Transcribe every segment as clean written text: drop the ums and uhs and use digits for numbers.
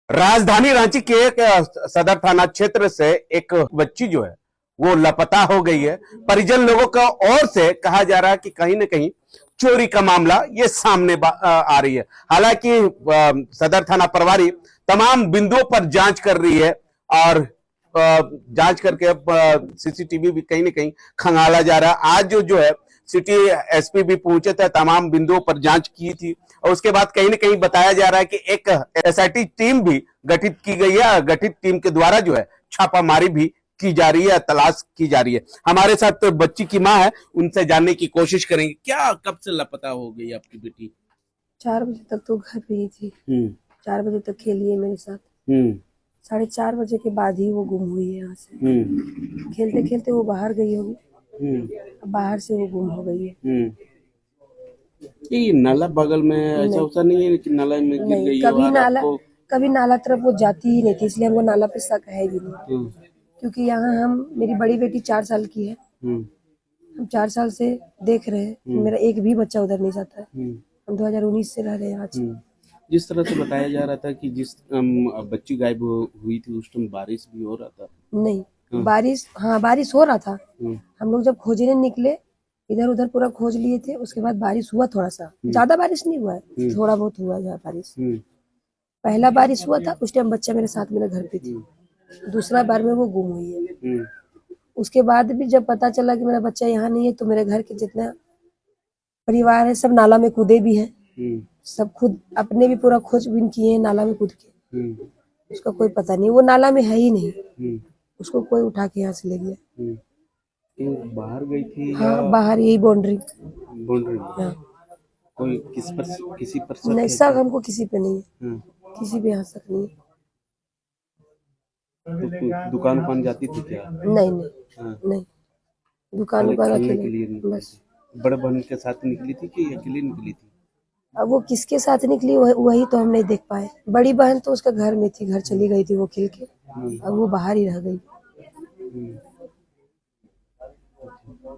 राजधानी रांची के एक सदर थाना क्षेत्र से एक बच्ची जो है वो लापता हो गई है। परिजन लोगों का ओर से कहा जा रहा है कि कहीं न कहीं चोरी का मामला ये सामने आ रही है। हालांकि सदर थाना प्रभारी तमाम बिंदुओं पर जांच कर रही है और जांच करके अब सीसीटीवी भी कहीं न कहीं खंगाला जा रहा है। आज जो है सिटी एसपी भी पहुंचे थे, तमाम बिंदुओं पर जांच की थी और उसके बाद कहीं न कहीं बताया जा रहा है कि एक एसआईटी टीम भी गठित की गई है। गठित टीम के द्वारा जो है छापामारी भी की जा रही है, तलाश की जा रही है। हमारे साथ तो बच्ची की माँ है, उनसे जानने की कोशिश करेंगे। क्या कब से लापता हो गई आपकी बेटी? 4 बजे तक तो घर पे ही थी। 4 बजे तक खेली है मेरे साथ। 4:30 बजे के बाद ही वो गुम हुई है। यहाँ से खेलते खेलते वो बाहर गई होगी। बाहर से वो गुम हो गई है। ये नाला बगल में ऐसा वैसा नहीं है कि नाला में गिर गई हो? कभी नाला तरफ वो जाती ही नहीं थी, इसलिए हमको नाला पे शक है भी नहीं। क्योंकि यहाँ मेरी बड़ी बेटी 4 साल की है। हम 4 साल से देख रहे हैं, मेरा एक भी बच्चा उधर नहीं जाता है। हम 2019 से रह रहे हैं आज। जिस तरह से बताया जा रहा था कि जिस बच्ची गायब हुई थी उस टाइम बारिश भी हो रहा था। नहीं, बारिश हो रहा था। हम लोग जब खोजने निकले, इधर उधर पूरा खोज लिए थे। उसके बाद बारिश हुआ, थोड़ा सा, ज्यादा बारिश नहीं हुआ है, थोड़ा बहुत हुआ है बारिश। पहला बारिश हुआ था, उस टाइम बच्चा मेरे साथ मेरे घर पे थी। दूसरा बार में वो गुम हुई है। उसके बाद भी जब पता चला कि मेरा बच्चा यहाँ नहीं है, तो मेरे घर के जितना परिवार है सब नाला में कूदे भी हैं। सब खुद अपने भी पूरा खोजबीन किए हैं नाला में कूद के। उसका कोई पता नहीं, वो नाला में है ही नहीं। उसको कोई उठा के यहाँ से ले गया। बाहर गई थी? हाँ, बाहर, यही बाउंड्री। हाँ। कोई किसी पर शक नहीं, है? शक हमको किसी पे नहीं है। किसी पे यहाँ शक नहीं है। तो दुकान जाती थी क्या? नहीं नहीं, दुकान अकेले बस। बड़े बहन के साथ निकली थी कि अकेले निकली थी? अब वो किसके साथ निकली वही तो हम नहीं देख पाए। बड़ी बहन तो उसका घर में थी, घर चली गई थी वो खेल के। अब वो बाहर ही रह गई।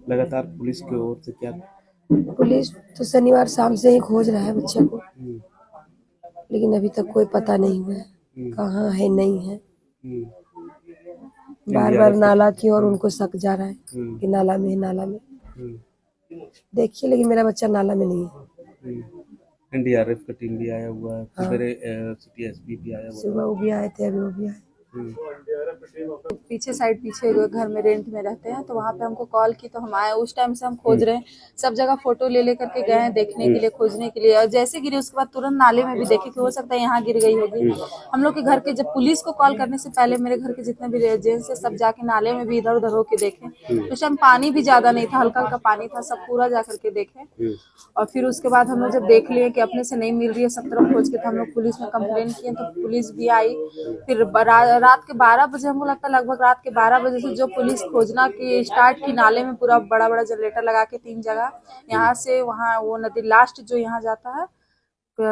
लगातार पुलिस की ओर से क्या? पुलिस तो शनिवार शाम से ही खोज रहा है बच्चे को, लेकिन अभी तक कोई पता नहीं हुआ है कहाँ है, नहीं है। बार बार नाला की और उनको शक जा रहा है कि नाला में है, नाला में। देखिए, लेकिन मेरा बच्चा नाला में नहीं है। एनडीआरएफ का टीम भी आया हुआ है, सिटी एसपी भी आया हुआ है। सुबह वो भी आए थे, अभी वो भी आए। पीछे घर में रेंट में रहते हैं, तो वहाँ पे हमको कॉल की तो हम आए। उस टाइम से हम खोज रहे हैं, सब जगह फोटो ले लेकर के गए हैं देखने के लिए, खोजने के लिए। और जैसे गिरी उसके बाद तुरंत नाले में भी देखे कि हो सकता है यहाँ गिर गई होगी। हम लोग के घर के जब पुलिस को कॉल करने से पहले मेरे घर के जितने भी एजेंट्स है सब जाके नाले में भी इधर उधर होके देखे। उस टाइम पानी भी ज्यादा नहीं था, हल्का हल्का पानी था, सब पूरा जा करके देखे। और फिर उसके बाद हम लोग जब देख लिए कि अपने से नहीं मिल रही है सब तरफ खोज के, तो हम लोग पुलिस में कंप्लेन किए, तो पुलिस भी आई। फिर रात के 12 बजे, हमको लगता है लगभग रात के 12 बजे से जो पुलिस खोजना की स्टार्ट की, नाले में पूरा बड़ा बड़ा जनरेटर लगा के 3 जगह, यहाँ से वहाँ वो नदी लास्ट जो यहाँ जाता है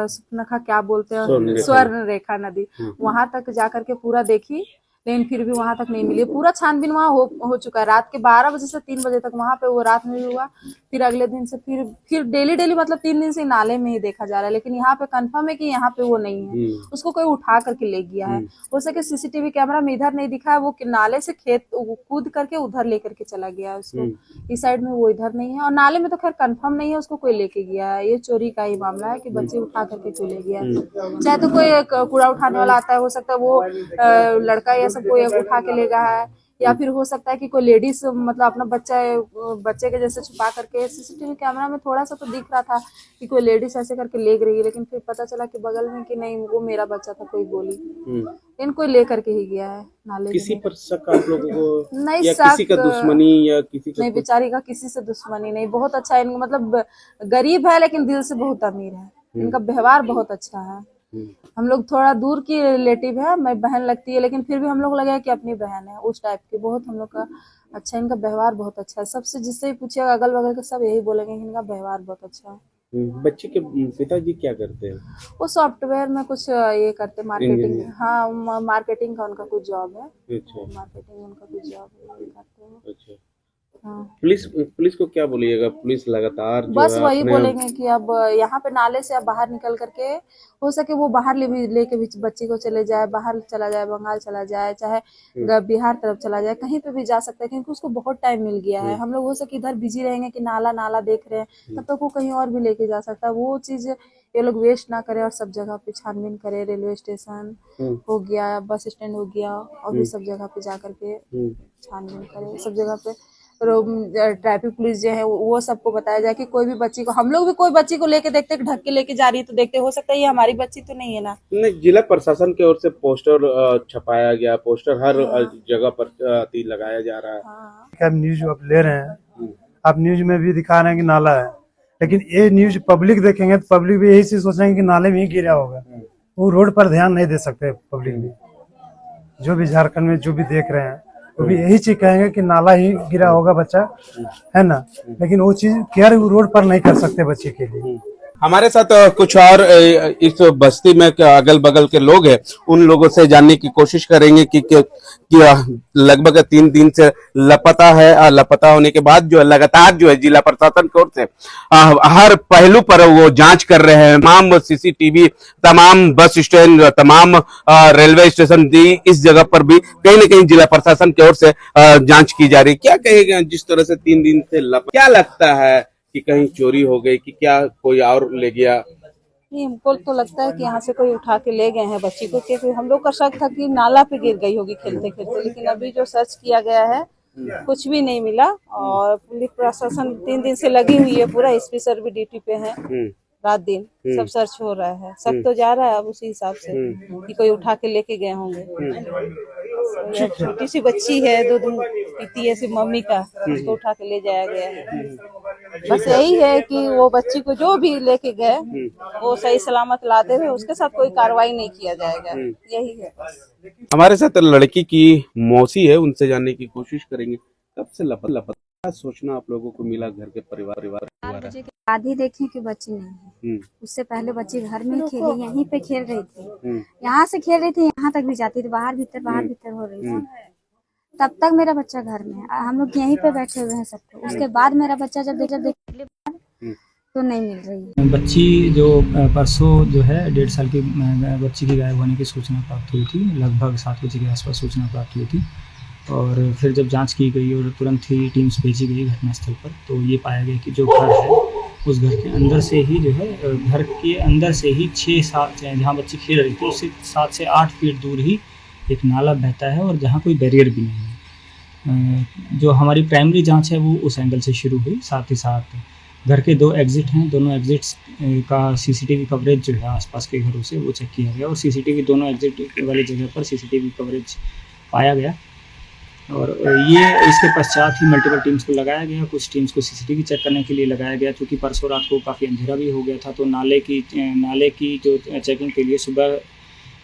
सुपनखा क्या बोलते हैं, स्वर्ण रेखा नदी, वहां तक जाकर के पूरा देखी, लेकिन फिर भी वहां तक नहीं मिली। पूरा छानबीन वहाँ हो चुका है। रात के 12 बजे से 3 बजे तक वहां पे वो रात में भी हुआ। फिर अगले दिन से फिर डेली मतलब 3 दिन से नाले में ही देखा जा रहा है, लेकिन यहाँ पे कंफर्म है कि यहाँ पे वो नहीं है। उसको कोई उठा करके ले गया है। हो सके सीसीटीवी कैमरा में इधर नहीं दिखा है, वो नाले से खेत कूद करके उधर लेकर के चला गया है उसको। इस साइड में वो इधर नहीं है, और नाले में तो खैर कंफर्म नहीं है उसको कोई लेके गया है। ये चोरी का ही मामला है कि बच्चे उठा करके क्यों ले गया है। चाहे तो कोई कूड़ा उठाने वाला आता है, हो सकता है वो लड़का या सब कोई उठा के ले गया है, या फिर हो सकता है कि कोई लेडीज मतलब अपना बच्चे के जैसे छुपा करके। सीसीटीवी कैमरा में थोड़ा सा तो दिख रहा था कि कोई लेडीज ऐसे करके ले रही है, लेकिन फिर पता चला कि बगल में कि नहीं वो मेरा बच्चा था, कोई बोली इनको ले करके ही गया है नाले। किसी पर शक आप लोगों को? नहीं, या किसी का दुश्मनी या किसी का? नहीं, बेचारी का किसी से दुश्मनी नहीं, बहुत अच्छा है। मतलब गरीब है लेकिन दिल से बहुत अमीर है। इनका व्यवहार बहुत अच्छा है। हम लोग थोड़ा दूर की रिलेटिव है, मैं बहन लगती है, लेकिन फिर भी हम लोग लगे कि अपनी बहन है, उस टाइप की। बहुत हम लोग का अच्छा, इनका व्यवहार बहुत अच्छा है। सबसे जिससे भी पूछिएगा अगल बगल के सब यही बोलेंगे कि इनका व्यवहार बहुत अच्छा है। बच्चे के पिताजी क्या करते हैं? वो सॉफ्टवेयर में कुछ ये करते, मार्केटिंग। हाँ, मार्केटिंग का उनका कुछ जॉब है। अच्छा, मार्केटिंग उनका कुछ जॉब करते हैं। अच्छा। हाँ। पुलिस को क्या बोलिएगा? पुलिस लगातार जो बस है वही अपने बोलेंगे कि अब यहाँ पे नाले से अब बाहर निकल करके हो सके वो बाहर लेके भी बच्ची को चले जाए, बाहर चला जाए, बंगाल चला जाए, चाहे बिहार तरफ चला जाए, कहीं पे भी जा सकता है, क्योंकि उसको बहुत टाइम मिल गया है। हम लोग हो सके इधर बिजी रहेंगे कि नाला नाला देख रहे हैं, तब तक वो कहीं और भी लेके जा सकता है। वो चीज ये लोग वेस्ट ना करे और सब जगह पे छानबीन करे, रेलवे स्टेशन हो गया, बस स्टैंड हो गया, और भी सब जगह पे जा करके छानबीन करे, सब जगह पे ट्रैफिक पुलिस जो है वो सबको बताया जाए कि कोई भी बच्ची को, हम लोग भी कोई बच्ची को लेके देखते ढक के लेके जा रही है तो देखते, हो सकता है ये हमारी बच्ची तो नहीं है ना। नहीं, जिला प्रशासन की ओर से पोस्टर छपाया गया, पोस्टर हर जगह पर लगाया जा रहा है। आप न्यूज आप ले रहे हैं, आप न्यूज में भी दिखा रहे हैं कि नाला है, लेकिन ये न्यूज पब्लिक देखेंगे तो पब्लिक भी यही चीज सोचेंगे कि नाले में ही गिरा होगा। वो रोड पर ध्यान नहीं दे सकते पब्लिक भी, जो भी झारखंड में जो भी देख रहे हैं वो भी यही चीज कहेंगे कि नाला ही गिरा होगा बच्चा, है ना। लेकिन वो चीज केयर रोड पर नहीं कर सकते बच्चे के लिए। हमारे साथ कुछ और इस बस्ती में अगल बगल के लोग हैं, उन लोगों से जानने की कोशिश करेंगे कि लगभग 3 दिन से लापता है, और लापता होने के बाद जो है लगातार जो है जिला प्रशासन की ओर से हर पहलू पर वो जांच कर रहे हैं। तमाम सीसीटीवी, तमाम बस स्टैंड, तमाम रेलवे स्टेशन दी, इस जगह पर भी कहीं न कहीं जिला प्रशासन की ओर से जांच की जा रही है। क्या कहेगा जिस तरह से 3 दिन से क्या लगता है कि कहीं चोरी हो गई कि क्या कोई और ले गया? नहीं, हमको तो लगता है कि यहाँ से कोई उठा के ले गए हैं बच्ची को, क्योंकि हम लोग का शक था कि नाला पे गिर गई होगी खेलते खेलते, लेकिन अभी जो सर्च किया गया है कुछ भी नहीं मिला। और पुलिस प्रशासन 3 दिन से लगी हुई है, पूरा एसपी सर भी ड्यूटी पे है, रात दिन सब सर्च हो रहा है। शक तो जा रहा है अब उसी हिसाब से कि कोई उठा के लेके गए होंगे। छोटी सी बच्ची है, दूध पीती है सिर्फ मम्मी का, उसको उठा के ले जाया गया है। बस यही है कि वो बच्ची को जो भी लेके गए वो सही सलामत लाते हुए उसके साथ कोई कार्रवाई नहीं किया जाएगा, यही है बस। हमारे साथ लड़की की मौसी है, उनसे जानने की कोशिश करेंगे कब से लापता सोचना आप लोगों को मिला। घर के परिवार आधी देखे कि बच्ची नहीं है, उससे पहले बच्ची घर में ही खेली, यहीं पे खेल रही थी, यहाँ से खेल रही थी, यहाँ तक भी जाती थी, बाहर भीतर हो रही थी। तब तक मेरा बच्चा घर में है, हम लोग यहीं पे बैठे हुए हैं सबको। उसके बाद मेरा बच्चा जब देख तो नहीं मिल रही है। बच्ची जो परसों जो है 1.5 साल की बच्ची की गायब होने की सूचना प्राप्त हुई थी, लगभग 7 बजे के आसपास सूचना प्राप्त हुई थी। और फिर जब जांच की गई और तुरंत ही टीम्स भेजी गई घटनास्थल पर, तो ये पाया गया कि जो घर है उस घर के अंदर से ही जो है, घर के अंदर से ही 6-7 जहाँ बच्ची खेल रही थी उससे 7 से 8 फीट दूर ही एक नाला बहता है, और जहाँ कोई बैरियर भी नहीं है। जो हमारी प्राइमरी जांच है वो उस एंगल से शुरू हुई। साथ ही साथ घर के 2 एग्जिट हैं, दोनों एग्जिट्स का सीसीटीवी कवरेज जो है आसपास के घरों से वो चेक किया गया, और सीसीटीवी दोनों एग्जिट वाली जगह पर सीसीटीवी कवरेज पाया गया। और ये इसके पश्चात ही मल्टीपल टीम्स को लगाया गया, कुछ टीम्स को सीसीटीवी चेक करने के लिए लगाया गया, क्योंकि परसों रात को काफ़ी अंधेरा भी हो गया था। तो नाले की जो चेकिंग के लिए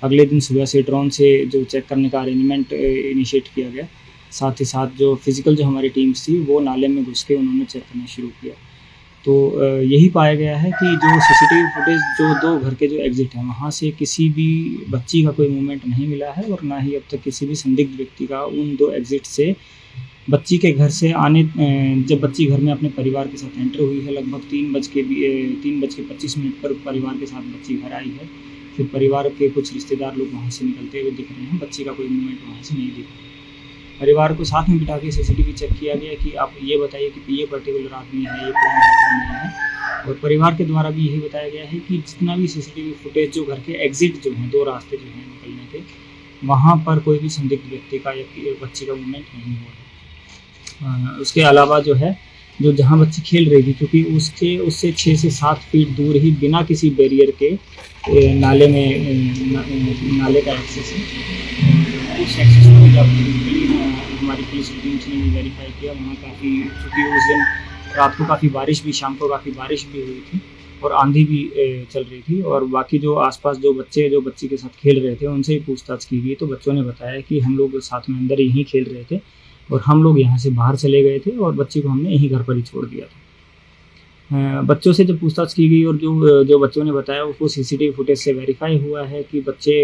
अगले दिन सुबह से ड्रोन से जो चेक करने का अरेंजमेंट इनिशिएट किया गया। साथ ही साथ जो फिजिकल जो हमारी टीम्स थी वो नाले में घुस के उन्होंने चेक करना शुरू किया। तो यही पाया गया है कि जो सीसीटीवी फुटेज जो 2 घर के जो एग्जिट हैं वहाँ से किसी भी बच्ची का कोई मूवमेंट नहीं मिला है, और ना ही अब तक किसी भी संदिग्ध व्यक्ति का उन 2 एग्जिट से बच्ची के घर से आने, जब बच्ची घर में अपने परिवार के साथ एंटर हुई है लगभग 3:25 पर परिवार के साथ बच्ची घर आई है। फिर परिवार के कुछ रिश्तेदार लोग वहाँ से निकलते हुए दिख रहे हैं, बच्ची का कोई मूवमेंट वहाँ से नहीं दिख रहा है। परिवार को साथ में बिठा के सीसीटीवी चेक किया गया कि आप ये बताइए कि ये पर्टिकुलर आदमी है, ये कौन है कौन नहीं है। और परिवार के द्वारा भी यही बताया गया है कि जितना भी सीसीटीवी फुटेज जो घर के एग्जिट जो हैं, 2 रास्ते जो हैं निकलने के, वहाँ पर कोई भी संदिग्ध व्यक्ति का या बच्ची का मूवमेंट नहीं हुआ है। उसके अलावा जो है, जो जहाँ बच्ची खेल रही थी, क्योंकि उससे 6 से 7 फीट दूर ही बिना किसी बैरियर के नाले का एक्सेस है। उस एक्सेस को जब हमारी पुलिस टीम्स ने वेरीफाई किया, वहाँ काफ़ी, चूँकि उस दिन रात को काफ़ी बारिश भी, शाम को काफ़ी बारिश भी हुई थी और आंधी भी चल रही थी। और बाकी जो आसपास जो बच्ची के साथ खेल रहे थे उनसे ही पूछताछ की गई, तो बच्चों ने बताया कि हम लोग साथ में अंदर यहीं खेल रहे थे और हम लोग यहाँ से बाहर चले गए थे और बच्ची को हमने यहीं घर पर ही छोड़ दिया था। बच्चों से जब पूछताछ की गई और जो बच्चों ने बताया उसको सीसीटीवी फुटेज से वेरीफाई हुआ है कि बच्चे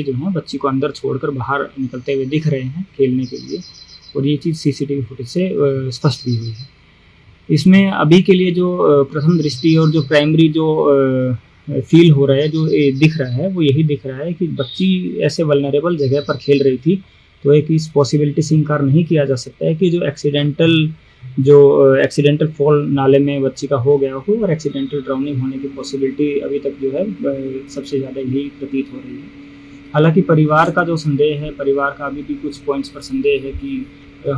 जो हैं बच्ची को अंदर छोड़कर बाहर निकलते हुए दिख रहे हैं खेलने के लिए। और ये चीज़ CCTV फुटेज से स्पष्ट भी हुई है। इसमें अभी के लिए जो प्रथम दृष्टि और जो प्राइमरी जो फील हो रहा है, जो दिख रहा है, वो यही दिख रहा है कि बच्ची ऐसे वल्नरेबल जगह पर खेल रही थी। तो एक इस पॉसिबिलिटी से इनकार नहीं किया जा सकता है कि जो एक्सीडेंटल फॉल नाले में बच्ची का हो गया हो और एक्सीडेंटल ड्राउनिंग होने की पॉसिबिलिटी अभी तक जो है सबसे ज़्यादा यही प्रतीत हो रही है। हालांकि परिवार का जो संदेह है, परिवार का अभी भी कुछ पॉइंट्स पर संदेह है कि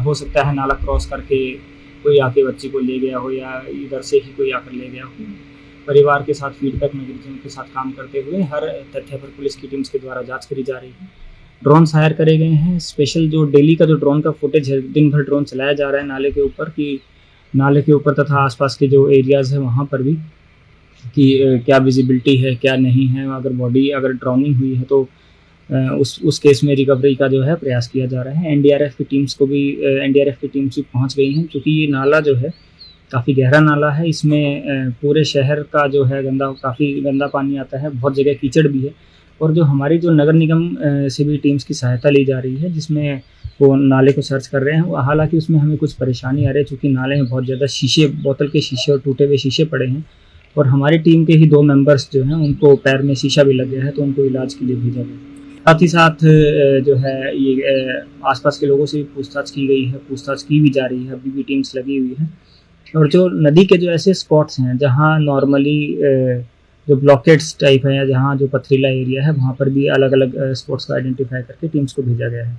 हो सकता है नाला क्रॉस करके कोई आके बच्ची को ले गया हो या इधर से ही कोई आकर ले गया हो। परिवार के साथ फीडबैक मैकेनिज्म के साथ काम करते हुए हर तथ्य पर पुलिस की टीम्स के द्वारा जांच करी जा रही है। ड्रोन हायर करे गए हैं। स्पेशल जो डेली का जो ड्रोन का फुटेज है, दिन भर ड्रोन चलाया जा रहा है नाले के ऊपर, कि नाले के ऊपर तथा आसपास के जो एरियाज़ है वहाँ पर भी कि क्या विजिबिलिटी है, क्या नहीं है। अगर ड्राउनिंग हुई है तो उस केस में रिकवरी का जो है प्रयास किया जा रहा है। एनडीआरएफ की टीम्स भी पहुँच गई हैं, क्योंकि ये नाला जो है काफ़ी गहरा नाला है। इसमें पूरे शहर का जो है काफ़ी गंदा पानी आता है, बहुत जगह कीचड़ भी है। और जो हमारी जो नगर निगम से भी टीम्स की सहायता ली जा रही है, जिसमें वो नाले को सर्च कर रहे हैं। हालांकि उसमें हमें कुछ परेशानी आ रही है, क्योंकि नाले में बहुत ज़्यादा शीशे, बोतल के शीशे और टूटे हुए शीशे पड़े हैं। और हमारी टीम के ही 2 मेंबर्स जो हैं उनको पैर में शीशा भी लग गया है, तो उनको इलाज के लिए भेजा गया। साथ ही साथ जो है ये आसपास के लोगों से भी पूछताछ की गई है, पूछताछ की भी जा रही है, अभी भी टीम्स लगी हुई है। और जो नदी के जो ऐसे स्पॉट्स हैं जहाँ नॉर्मली जो ब्लॉकेट्स टाइप है या जहाँ जो पथरीला एरिया है, वहाँ पर भी अलग अलग स्पॉट्स को आइडेंटिफाई करके टीम्स को भेजा गया है।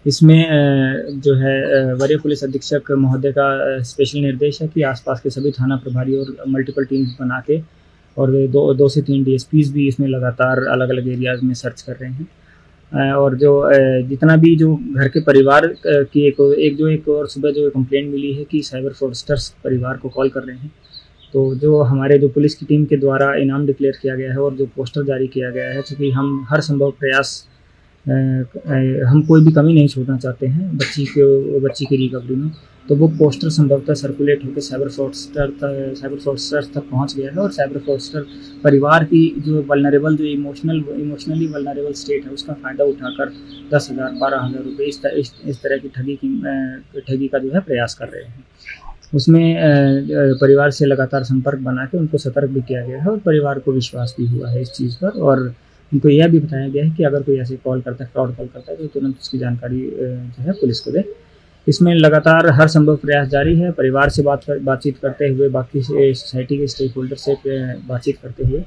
इसमें जो है वरीय पुलिस अधीक्षक महोदय का स्पेशल निर्देश है कि आसपास के सभी थाना प्रभारी और मल्टीपल टीम्स बना के, और 2 से 3 DSPs भी इसमें लगातार अलग अलग एरियाज़ में सर्च कर रहे हैं। और जो जितना भी जो घर के परिवार की एक और सुबह जो कंप्लेंट मिली है कि साइबर फ्रॉडस्टर्स परिवार को कॉल कर रहे हैं, तो जो हमारे जो पुलिस की टीम के द्वारा इनाम डिक्लेयर किया गया है और जो पोस्टर जारी किया गया है, क्योंकि हम हर संभव प्रयास, हम कोई भी कमी नहीं छोड़ना चाहते हैं बच्ची की रिकवरी में, तो वो पोस्टर संभवतः सर्कुलेट होकर साइबर फ्रॉडस्टर तक पहुंच गया है। और साइबर फ्रॉडस्टर परिवार की जो वल्नरेबल, जो इमोशनली वल्नरेबल स्टेट है, उसका फ़ायदा उठाकर 10,000 12,000 रुपये इस तरह की ठगी का जो है प्रयास कर रहे हैं। उसमें परिवार से लगातार संपर्क बना के उनको सतर्क भी किया गया है और परिवार को विश्वास भी हुआ है इस चीज़ पर। और उनको यह भी बताया गया है कि अगर कोई ऐसे फ्रॉड कॉल करता है तो तुरंत उसकी जानकारी जो है पुलिस को दे। इसमें लगातार हर संभव प्रयास जारी है। परिवार से बातचीत करते हुए, बाकी सोसाइटी के स्टेक होल्डर से बातचीत करते हुए,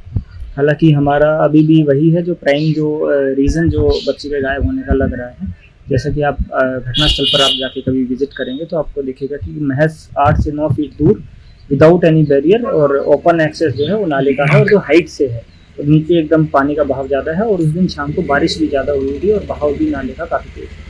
हालांकि हमारा अभी भी वही है जो प्राइम जो रीज़न जो बच्चे के गायब होने का लग रहा है। जैसा कि आप घटनास्थल पर आप जाके कभी विजिट करेंगे तो आपको दिखेगा कि महज 8 से 9 फीट दूर विदाउट एनी बैरियर और ओपन एक्सेस जो है वो नाले का है, और जो हाइट से है तो नीचे एकदम पानी का बहाव ज़्यादा है। और उस दिन शाम को बारिश भी ज़्यादा हुई थी और बहाव भी नाले का काफ़ी तेज है।